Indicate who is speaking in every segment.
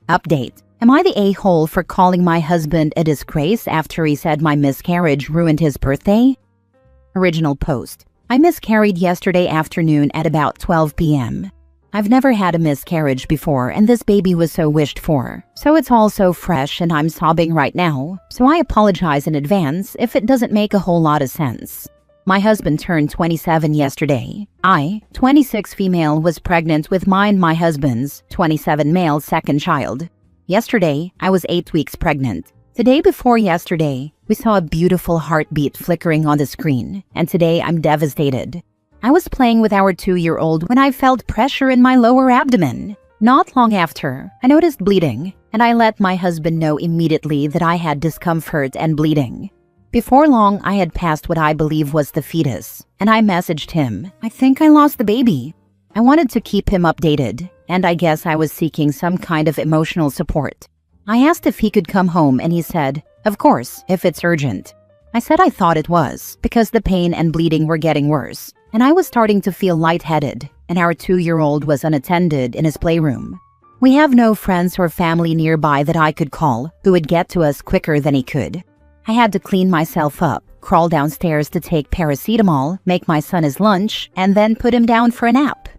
Speaker 1: Update. Am I the a-hole for calling my husband a disgrace after he said my miscarriage ruined his birthday? Original post. I miscarried yesterday afternoon at about 12 p.m. I've never had a miscarriage before, and this baby was so wished for. So it's all so fresh and I'm sobbing right now, so I apologize in advance if it doesn't make a whole lot of sense. My husband turned 27 yesterday. I, 26 female, was pregnant with my husband's, 27 male, second child. Yesterday, I was 8 weeks pregnant. The day before yesterday, we saw a beautiful heartbeat flickering on the screen, and today I'm devastated. I was playing with our 2-year-old when I felt pressure in my lower abdomen. Not long after, I noticed bleeding, and I let my husband know immediately that I had discomfort and bleeding. Before long, I had passed what I believe was the fetus, and I messaged him, "I think I lost the baby." I wanted to keep him updated, and I guess I was seeking some kind of emotional support. I asked if he could come home, and he said, "Of course, if it's urgent." I said I thought it was, because the pain and bleeding were getting worse, and I was starting to feel lightheaded, and our 2-year-old was unattended in his playroom. We have no friends or family nearby that I could call who would get to us quicker than he could. I had to clean myself up, crawl downstairs to take paracetamol, make my son his lunch, and then put him down for a nap.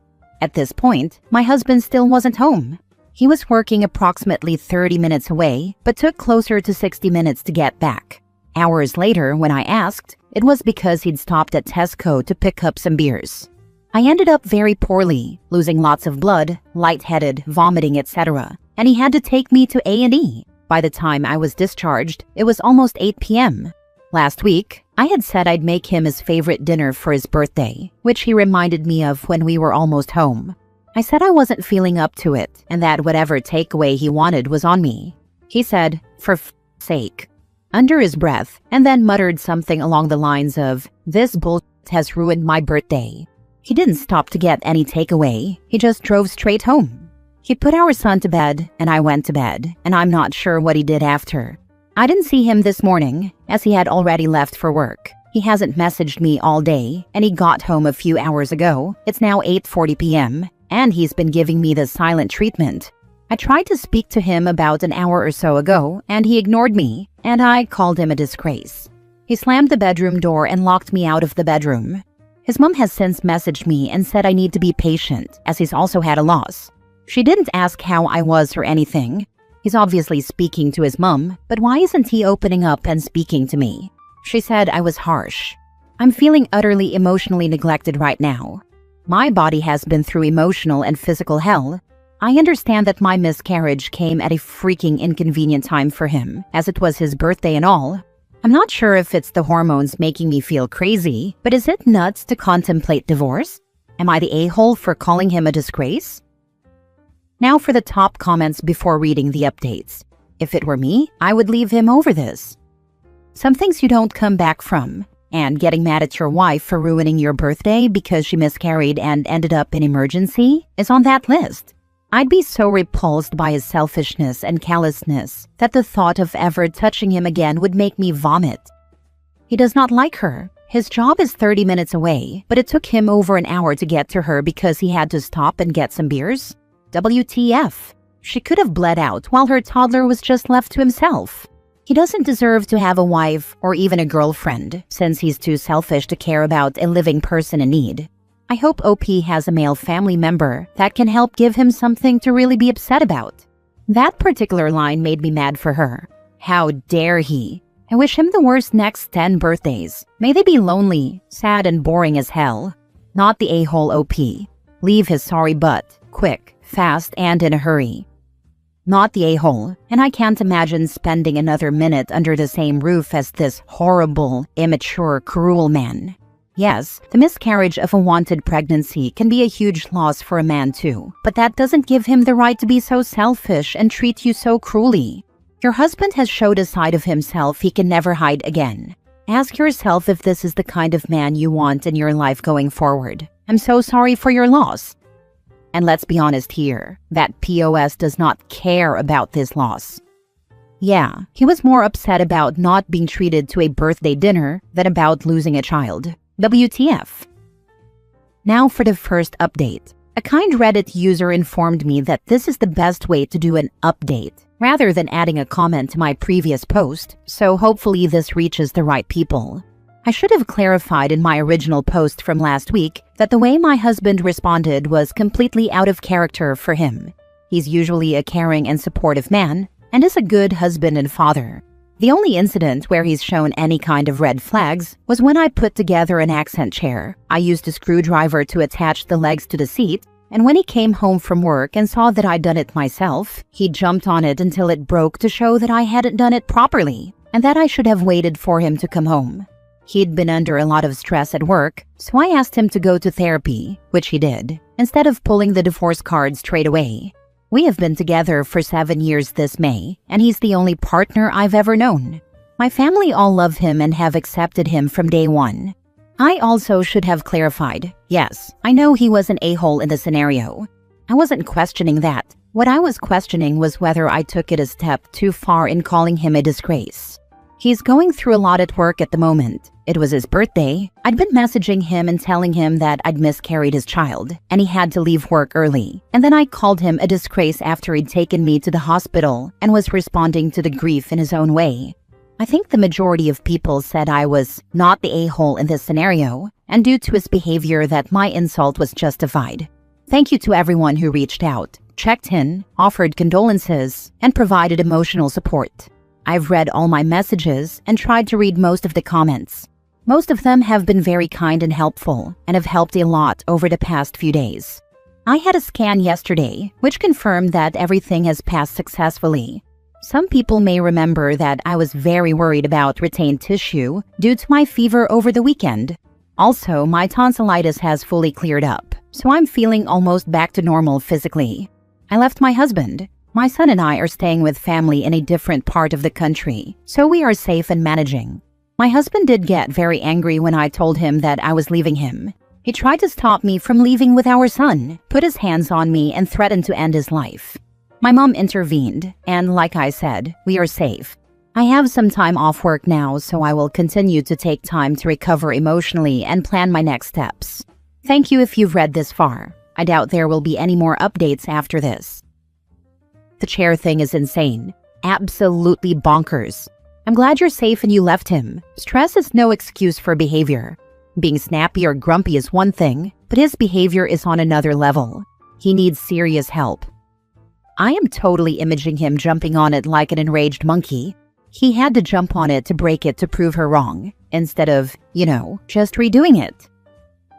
Speaker 1: At this point, my husband still wasn't home. He was working approximately 30 minutes away, but took closer to 60 minutes to get back. Hours later, when I asked, it was because he'd stopped at Tesco to pick up some beers. I ended up very poorly, losing lots of blood, lightheaded, vomiting, etc., and he had to take me to A&E. By the time I was discharged, it was almost 8 p.m. Last week, I had said I'd make him his favorite dinner for his birthday, which he reminded me of when we were almost home. I said I wasn't feeling up to it, and that whatever takeaway he wanted was on me. He said, "For f***'s sake," under his breath, and then muttered something along the lines of, "This bullshit has ruined my birthday." He didn't stop to get any takeaway, he just drove straight home. He put our son to bed, and I went to bed, and I'm not sure what he did after. I didn't see him this morning, as he had already left for work. He hasn't messaged me all day, and he got home a few hours ago. It's now 8:40 p.m., and he's been giving me the silent treatment. I tried to speak to him about an hour or so ago, and he ignored me, and I called him a disgrace. He slammed the bedroom door and locked me out of the bedroom. His mom has since messaged me and said I need to be patient, as he's also had a loss. She didn't ask how I was or anything. He's obviously speaking to his mom, but why isn't he opening up and speaking to me? She said I was harsh. I'm feeling utterly emotionally neglected right now. My body has been through emotional and physical hell. I understand that my miscarriage came at a freaking inconvenient time for him, as it was his birthday and all. I'm not sure if it's the hormones making me feel crazy, but is it nuts to contemplate divorce? Am I the a-hole for calling him a disgrace? Now for the top comments before reading the updates. If it were me, I would leave him over this. Some things you don't come back from, and getting mad at your wife for ruining your birthday because she miscarried and ended up in emergency is on that list. I'd be so repulsed by his selfishness and callousness that the thought of ever touching him again would make me vomit. He does not like her. His job is 30 minutes away, but it took him over an hour to get to her because he had to stop and get some beers. WTF. She could have bled out while her toddler was just left to himself. He doesn't deserve to have a wife or even a girlfriend, since he's too selfish to care about a living person in need. I hope OP has a male family member that can help give him something to really be upset about. That particular line made me mad for her. How dare he? I wish him the worst next 10 birthdays. May they be lonely, sad, and boring as hell. Not the a-hole OP. Leave his sorry butt, quick, fast, and in a hurry. Not the a-hole, and I can't imagine spending another minute under the same roof as this horrible, immature, cruel man. Yes, the miscarriage of a wanted pregnancy can be a huge loss for a man too, but that doesn't give him the right to be so selfish and treat you so cruelly. Your husband has showed a side of himself he can never hide again. Ask yourself if this is the kind of man you want in your life going forward. I'm so sorry for your loss. And let's be honest here, that POS does not care about this loss. Yeah, he was more upset about not being treated to a birthday dinner than about losing a child. WTF. Now for the first update. A kind Reddit user informed me that this is the best way to do an update, rather than adding a comment to my previous post, so hopefully this reaches the right people. I should have clarified in my original post from last week that the way my husband responded was completely out of character for him. He's usually a caring and supportive man, and is a good husband and father. The only incident where he's shown any kind of red flags was when I put together an accent chair. I used a screwdriver to attach the legs to the seat, and when he came home from work and saw that I'd done it myself, he jumped on it until it broke to show that I hadn't done it properly, and that I should have waited for him to come home. He'd been under a lot of stress at work, so I asked him to go to therapy, which he did, instead of pulling the divorce card straight away. We have been together for 7 years this May, and he's the only partner I've ever known. My family all love him and have accepted him from day one. I also should have clarified, yes, I know he was an a-hole in the scenario. I wasn't questioning that. What I was questioning was whether I took it a step too far in calling him a disgrace. He's going through a lot at work at the moment. It was his birthday. I'd been messaging him and telling him that I'd miscarried his child, and he had to leave work early. And then I called him a disgrace after he'd taken me to the hospital and was responding to the grief in his own way. I think the majority of people said I was not the a-hole in this scenario, and due to his behavior that my insult was justified. Thank you to everyone who reached out, checked in, offered condolences, and provided emotional support. I've read all my messages and tried to read most of the comments. Most of them have been very kind and helpful, and have helped a lot over the past few days. I had a scan yesterday, which confirmed that everything has passed successfully. Some people may remember that I was very worried about retained tissue due to my fever over the weekend. Also, my tonsillitis has fully cleared up, so I'm feeling almost back to normal physically. I left my husband. My son and I are staying with family in a different part of the country, so we are safe and managing. My husband did get very angry when I told him that I was leaving him. He tried to stop me from leaving with our son, put his hands on me, and threatened to end his life. My mom intervened, and like I said, we are safe. I have some time off work now, so I will continue to take time to recover emotionally and plan my next steps. Thank you if you've read this far. I doubt there will be any more updates after this. The chair thing is insane. Absolutely bonkers. I'm glad you're safe and you left him. Stress is no excuse for behavior. Being snappy or grumpy is one thing, but his behavior is on another level. He needs serious help. I am totally imaging him jumping on it like an enraged monkey. He had to jump on it to break it to prove her wrong, instead of, just redoing it.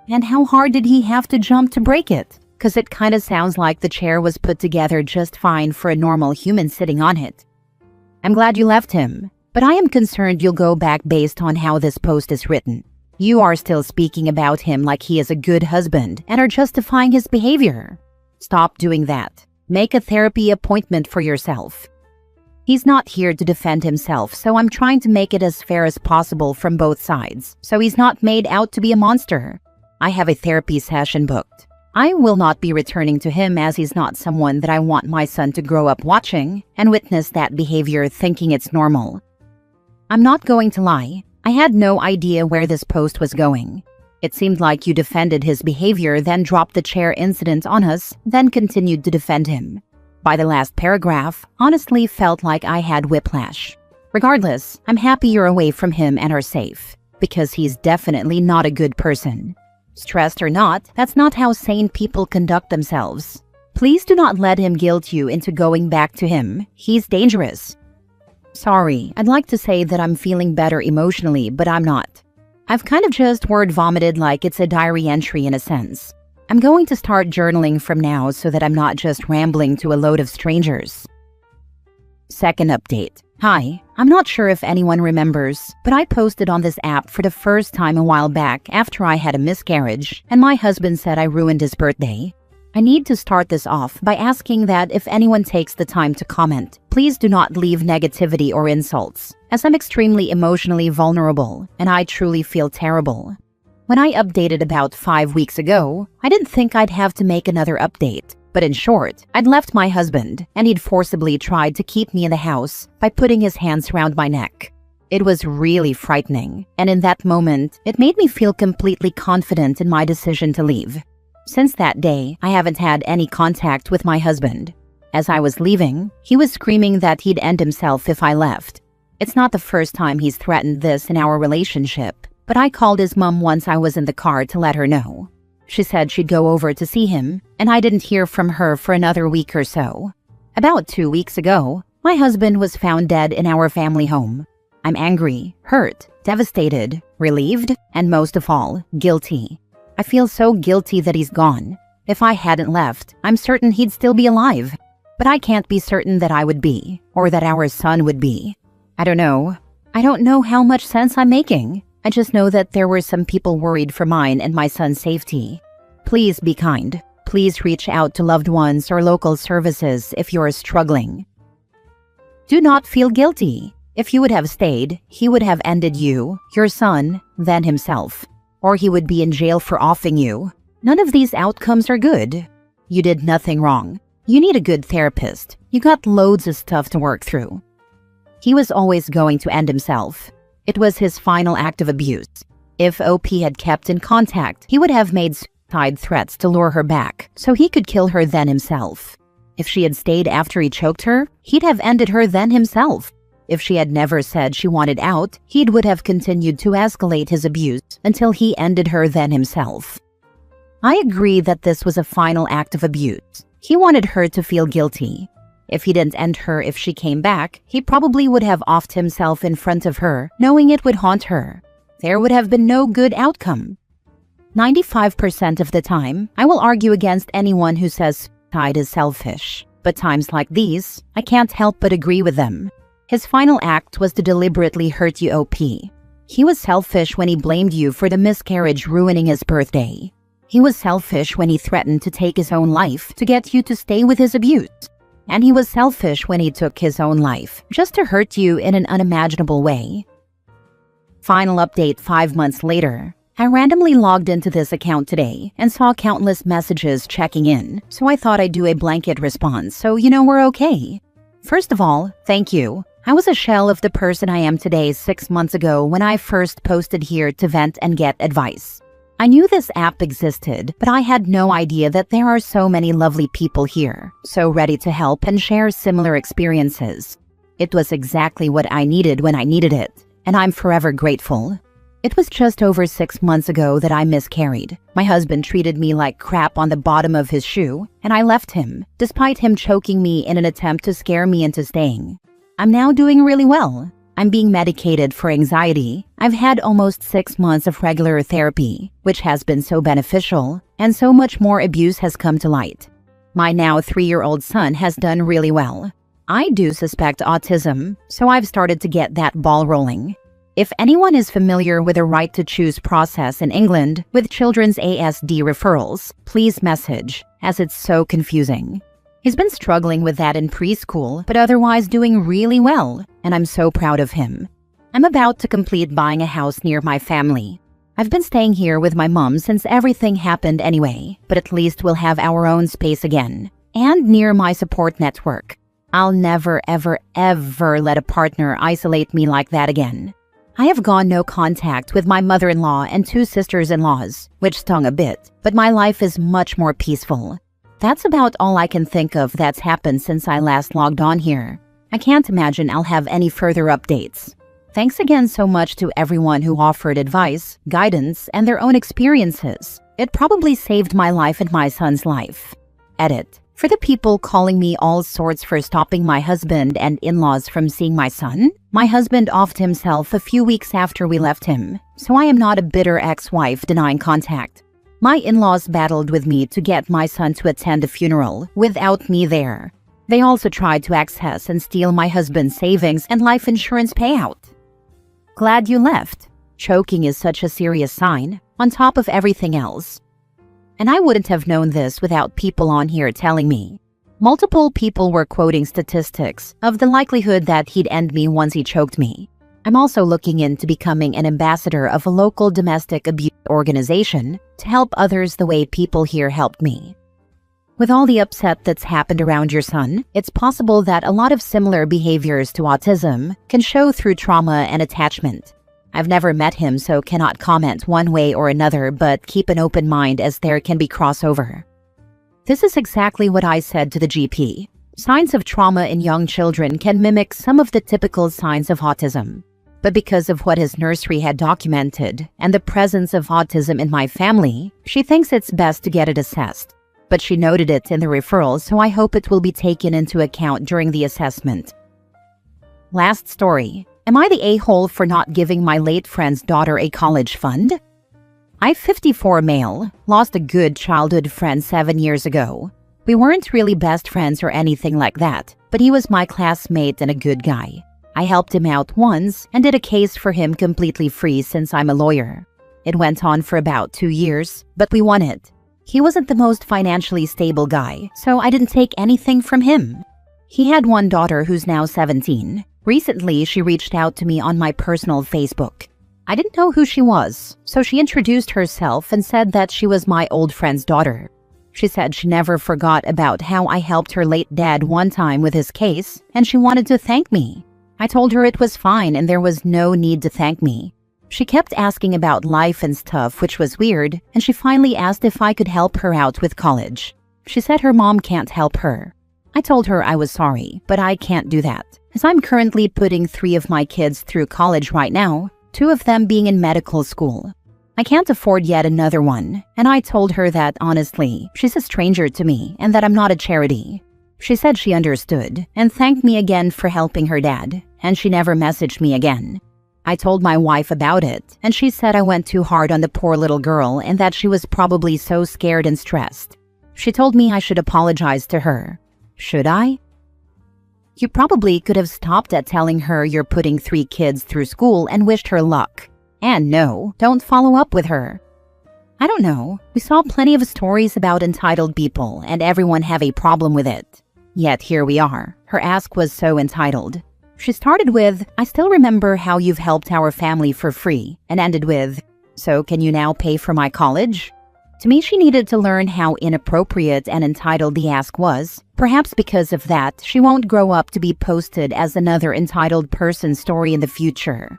Speaker 1: And how hard did he have to jump to break it? Because it kind of sounds like the chair was put together just fine for a normal human sitting on it. I'm glad you left him, but I am concerned you'll go back based on how this post is written. You are still speaking about him like he is a good husband and are justifying his behavior. Stop doing that. Make a therapy appointment for yourself. He's not here to defend himself, so I'm trying to make it as fair as possible from both sides, so he's not made out to be a monster. I have a therapy session booked. I will not be returning to him as he's not someone that I want my son to grow up watching and witness that behavior thinking it's normal. I'm not going to lie. I had no idea where this post was going. It seemed like you defended his behavior, then dropped the chair incident on us, then continued to defend him. By the last paragraph, honestly felt like I had whiplash. Regardless, I'm happy you're away from him and are safe, because he's definitely not a good person. Stressed or not, that's not how sane people conduct themselves. Please do not let him guilt you into going back to him. He's dangerous. Sorry, I'd like to say that I'm feeling better emotionally, but I'm not. I've kind of just word vomited like it's a diary entry in a sense. I'm going to start journaling from now so that I'm not just rambling to a load of strangers. Second update. Hi, I'm not sure if anyone remembers, but I posted on this app for the first time a while back after I had a miscarriage, and my husband said I ruined his birthday. I need to start this off by asking that if anyone takes the time to comment, please do not leave negativity or insults, as I'm extremely emotionally vulnerable, and I truly feel terrible. When I updated about 5 weeks ago, I didn't think I'd have to make another update. But in short, I'd left my husband, and he'd forcibly tried to keep me in the house by putting his hands around my neck. It was really frightening, and in that moment, it made me feel completely confident in my decision to leave. Since that day, I haven't had any contact with my husband. As I was leaving, he was screaming that he'd end himself if I left. It's not the first time he's threatened this in our relationship, but I called his mom once I was in the car to let her know. She said she'd go over to see him, and I didn't hear from her for another week or so. About 2 weeks ago, my husband was found dead in our family home. I'm angry, hurt, devastated, relieved, and most of all, guilty. I feel so guilty that he's gone. If I hadn't left, I'm certain he'd still be alive. But I can't be certain that I would be, or that our son would be. I don't know. I don't know how much sense I'm making. I just know that there were some people worried for mine and my son's safety. Please be kind. Please reach out to loved ones or local services if you're struggling. Do not feel guilty. If you would have stayed, he would have ended you, your son, then himself. Or he would be in jail for offing you. None of these outcomes are good. You did nothing wrong. You need a good therapist. You got loads of stuff to work through. He was always going to end himself. It was his final act of abuse. If OP had kept in contact, he would have made suicide threats to lure her back, so he could kill her then himself. If she had stayed after he choked her, he'd have ended her then himself. If she had never said she wanted out, he would have continued to escalate his abuse until he ended her then himself. I agree that this was a final act of abuse. He wanted her to feel guilty. If he didn't end her if she came back, he probably would have offed himself in front of her, knowing it would haunt her. There would have been no good outcome. 95% of the time, I will argue against anyone who says suicide is selfish. But times like these, I can't help but agree with them. His final act was to deliberately hurt you, OP. He was selfish when he blamed you for the miscarriage ruining his birthday. He was selfish when he threatened to take his own life to get you to stay with his abuse. And he was selfish when he took his own life just to hurt you in an unimaginable way. Final update 5 months later. I randomly logged into this account today and saw countless messages checking in, so I thought I'd do a blanket response so you know we're okay. First of all, thank you. I was a shell of the person I am today 6 months ago when I first posted here to vent and get advice. I knew this app existed, but I had no idea that there are so many lovely people here, so ready to help and share similar experiences. It was exactly what I needed when I needed it, and I'm forever grateful. It was just over 6 months ago that I miscarried. My husband treated me like crap on the bottom of his shoe, and I left him, despite him choking me in an attempt to scare me into staying. I'm now doing really well. I'm being medicated for anxiety. I've had almost 6 months of regular therapy, which has been so beneficial, and so much more abuse has come to light. My now 3-year-old son has done really well. I do suspect autism, so I've started to get that ball rolling. If anyone is familiar with the right to choose process in England with children's ASD referrals, please message, as it's so confusing. He's been struggling with that in preschool, but otherwise doing really well, and I'm so proud of him. I'm about to complete buying a house near my family. I've been staying here with my mom since everything happened anyway, but at least we'll have our own space again, and near my support network. I'll never, ever, ever let a partner isolate me like that again. I have gone no contact with my mother-in-law and 2 sisters-in-laws, which stung a bit, but my life is much more peaceful. That's about all I can think of that's happened since I last logged on here. I can't imagine I'll have any further updates. Thanks again so much to everyone who offered advice, guidance, and their own experiences. It probably saved my life and my son's life. Edit. For the people calling me all sorts for stopping my husband and in-laws from seeing my son, my husband offed himself a few weeks after we left him, so I am not a bitter ex-wife denying contact. My in-laws battled with me to get my son to attend the funeral without me there. They also tried to access and steal my husband's savings and life insurance payout. Glad you left. Choking is such a serious sign, on top of everything else. And I wouldn't have known this without people on here telling me. Multiple people were quoting statistics of the likelihood that he'd end me once he choked me. I'm also looking into becoming an ambassador of a local domestic abuse organization to help others the way people here helped me. With all the upset that's happened around your son, it's possible that a lot of similar behaviors to autism can show through trauma and attachment. I've never met him, so cannot comment one way or another, but keep an open mind as there can be crossover. This is exactly what I said to the GP. Signs of trauma in young children can mimic some of the typical signs of autism. But because of what his nursery had documented and the presence of autism in my family, she thinks it's best to get it assessed. But she noted it in the referral, so I hope it will be taken into account during the assessment. Last story. Am I the a-hole for not giving my late friend's daughter a college fund? I'm 54 male, lost a good childhood friend 7 years ago. We weren't really best friends or anything like that, but he was my classmate and a good guy. I helped him out once and did a case for him completely free since I'm a lawyer. It went on for about 2 years, but we won it. He wasn't the most financially stable guy, so I didn't take anything from him. He had one daughter who's now 17. Recently, she reached out to me on my personal Facebook. I didn't know who she was, so she introduced herself and said that she was my old friend's daughter. She said she never forgot about how I helped her late dad one time with his case, and she wanted to thank me. I told her it was fine and there was no need to thank me. She kept asking about life and stuff, which was weird, and she finally asked if I could help her out with college. She said her mom can't help her. I told her I was sorry, but I can't do that, as I'm currently putting 3 of my kids through college right now, 2 of them being in medical school. I can't afford yet another one, and I told her that, honestly, she's a stranger to me and that I'm not a charity. She said she understood and thanked me again for helping her dad, and she never messaged me again. I told my wife about it, and she said I went too hard on the poor little girl and that she was probably so scared and stressed. She told me I should apologize to her. Should I? You probably could have stopped at telling her you're putting 3 kids through school and wished her luck. And no, don't follow up with her. I don't know. We saw plenty of stories about entitled people, and everyone have a problem with it. Yet here we are. Her ask was so entitled. She started with, "I still remember how you've helped our family for free," and ended with, "So can you now pay for my college?" To me, she needed to learn how inappropriate and entitled the ask was. Perhaps because of that, she won't grow up to be posted as another entitled person story in the future.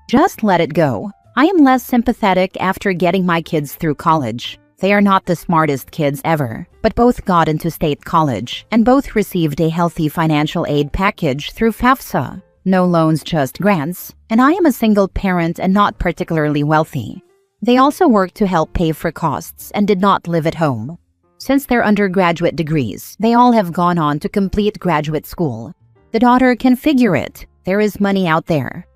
Speaker 1: Just let it go. I am less sympathetic after getting my kids through college. They are not the smartest kids ever, but both got into state college, and both received a healthy financial aid package through FAFSA. No loans, just grants, and I am a single parent and not particularly wealthy. They also worked to help pay for costs and did not live at home. Since their undergraduate degrees, they all have gone on to complete graduate school. The daughter can figure it. There is money out there.